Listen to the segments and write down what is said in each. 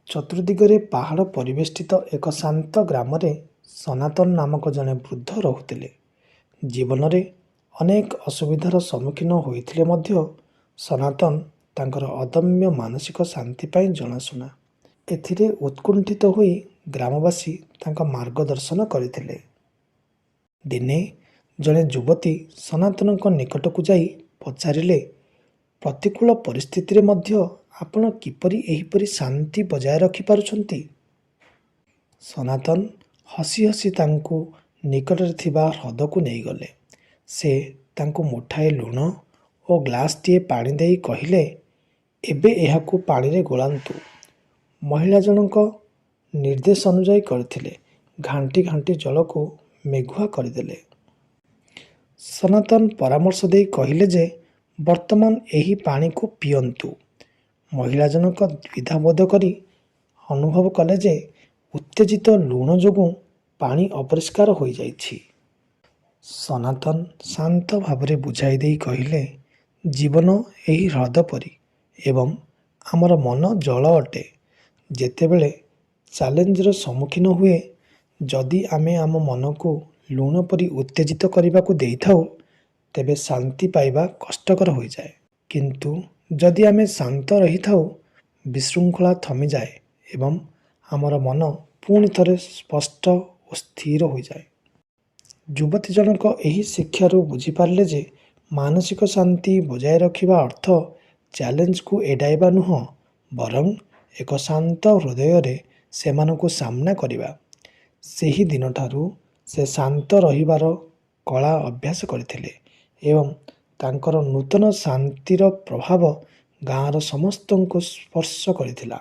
ଚତୁର୍ଦିଗରେ ପାହାଡ଼ ପରିବେଷ୍ଟିତ ଏକ ଶାନ୍ତ ଗ୍ରାମରେ ସନାତନ ନାମକ ଜଣେ ବୃଦ୍ଧ ରହୁଥିଲେ। ଜୀବନରେ ଅନେକ ଅସୁବିଧାର ସମ୍ମୁଖୀନ ହୋଇଥିଲେ ମଧ୍ୟ ସନାତନ ତାଙ୍କର ଅଦମ୍ୟ ମାନସିକ ଶାନ୍ତି ପାଇଁ ଜଣାଶୁଣା। ଏଥିରେ ଉତ୍କଣ୍ଠିତ ହୋଇ ଗ୍ରାମବାସୀ ତାଙ୍କ ମାର୍ଗଦର୍ଶନ କରିଥିଲେ। ଦିନେ ଜଣେ ଯୁବତୀ ସନାତନଙ୍କ ନିକଟକୁ ଯାଇ ପଚାରିଲେ, ପ୍ରତିକୂଳ ପରିସ୍ଥିତିରେ ମଧ୍ୟ ଆପଣ କିପରି ଏହିପରି ଶାନ୍ତି ବଜାୟ ରଖିପାରୁଛନ୍ତି? ସନାତନ ହସି ହସି ତାଙ୍କୁ ନିକଟରେ ଥିବା ହ୍ରଦକୁ ନେଇଗଲେ। ସେ ତାଙ୍କୁ ମୁଠାଏ ଲୁଣ ଓ ଗ୍ଲାସଟିଏ ପାଣି ଦେଇ କହିଲେ, ଏବେ ଏହାକୁ ପାଣିରେ ଗୋଳାନ୍ତୁ। ମହିଳା ଜଣକ ନିର୍ଦ୍ଦେଶ ଅନୁଯାୟୀ କରିଥିଲେ। ଘାଣ୍ଟି ଘାଣ୍ଟି ଜଳକୁ ମେଘୁଆ କରିଦେଲେ। ସନାତନ ପରାମର୍ଶ ଦେଇ କହିଲେ ଯେ ବର୍ତ୍ତମାନ ଏହି ପାଣିକୁ ପିଅନ୍ତୁ। ମହିଳା ଜଣକ ଦ୍ୱିଧାବୋଧ କରି ଅନୁଭବ କଲେ ଯେ ଉତ୍ତେଜିତ ଲୁଣ ଯୋଗୁଁ ପାଣି ଅପରିଷ୍କାର ହୋଇଯାଇଛି। ସନାତନ ଶାନ୍ତ ଭାବରେ ବୁଝାଇ ଦେଇ କହିଲେ, ଜୀବନ ଏହି ହ୍ରଦ ପରି ଏବଂ ଆମର ମନ ଜଳ ଅଟେ। ଯେତେବେଳେ ଚ୍ୟାଲେଞ୍ଜର ସମ୍ମୁଖୀନ ହୁଏ, ଯଦି ଆମେ ଆମ ମନକୁ ଲୁଣ ପରି ଉତ୍ତେଜିତ କରିବାକୁ ଦେଇଥାଉ, ତେବେ ଶାନ୍ତି ପାଇବା କଷ୍ଟକର ହୋଇଯାଏ। କିନ୍ତୁ ଯଦି ଆମେ ଶାନ୍ତ ରହିଥାଉ, ବିଶୃଙ୍ଖଳା ଥମିଯାଏ ଏବଂ ଆମର ମନ ପୁଣି ଥରେ ସ୍ପଷ୍ଟ ଓ ସ୍ଥିର ହୋଇଯାଏ। ଯୁବତୀ ଜଣକ ଏହି ଶିକ୍ଷାରୁ ବୁଝିପାରିଲେ ଯେ ମାନସିକ ଶାନ୍ତି ବଜାୟ ରଖିବା ଅର୍ଥ ଚ୍ୟାଲେଞ୍ଜକୁ ଏଡ଼ାଇବା ନୁହେଁ, ବରଂ ଏକ ଶାନ୍ତ ହୃଦୟରେ ସେମାନଙ୍କୁ ସାମ୍ନା କରିବା। ସେହି ଦିନଠାରୁ ସେ ଶାନ୍ତ ରହିବାର କଳା ଅଭ୍ୟାସ କରିଥିଲେ ଏବଂ ତାଙ୍କର ନୂତନ ଶାନ୍ତିର ପ୍ରଭାବ ଗାଁର ସମସ୍ତଙ୍କୁ ସ୍ପର୍ଶ କରିଥିଲା।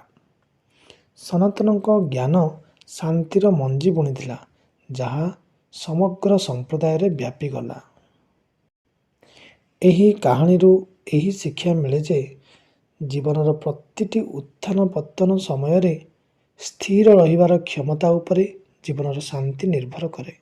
ସନାତନଙ୍କ ଜ୍ଞାନ ଶାନ୍ତିର ମଞ୍ଜି ବୁଣିଥିଲା, ଯାହା ସମଗ୍ର ସମ୍ପ୍ରଦାୟରେ ବ୍ୟାପିଗଲା। ଏହି କାହାଣୀରୁ ଏହି ଶିକ୍ଷା ମିଳେ ଯେ ଜୀବନର ପ୍ରତିଟି ଉତ୍ଥାନ ପତନ ସମୟରେ ସ୍ଥିର ରହିବାର କ୍ଷମତା ଉପରେ ଜୀବନର ଶାନ୍ତି ନିର୍ଭର କରେ।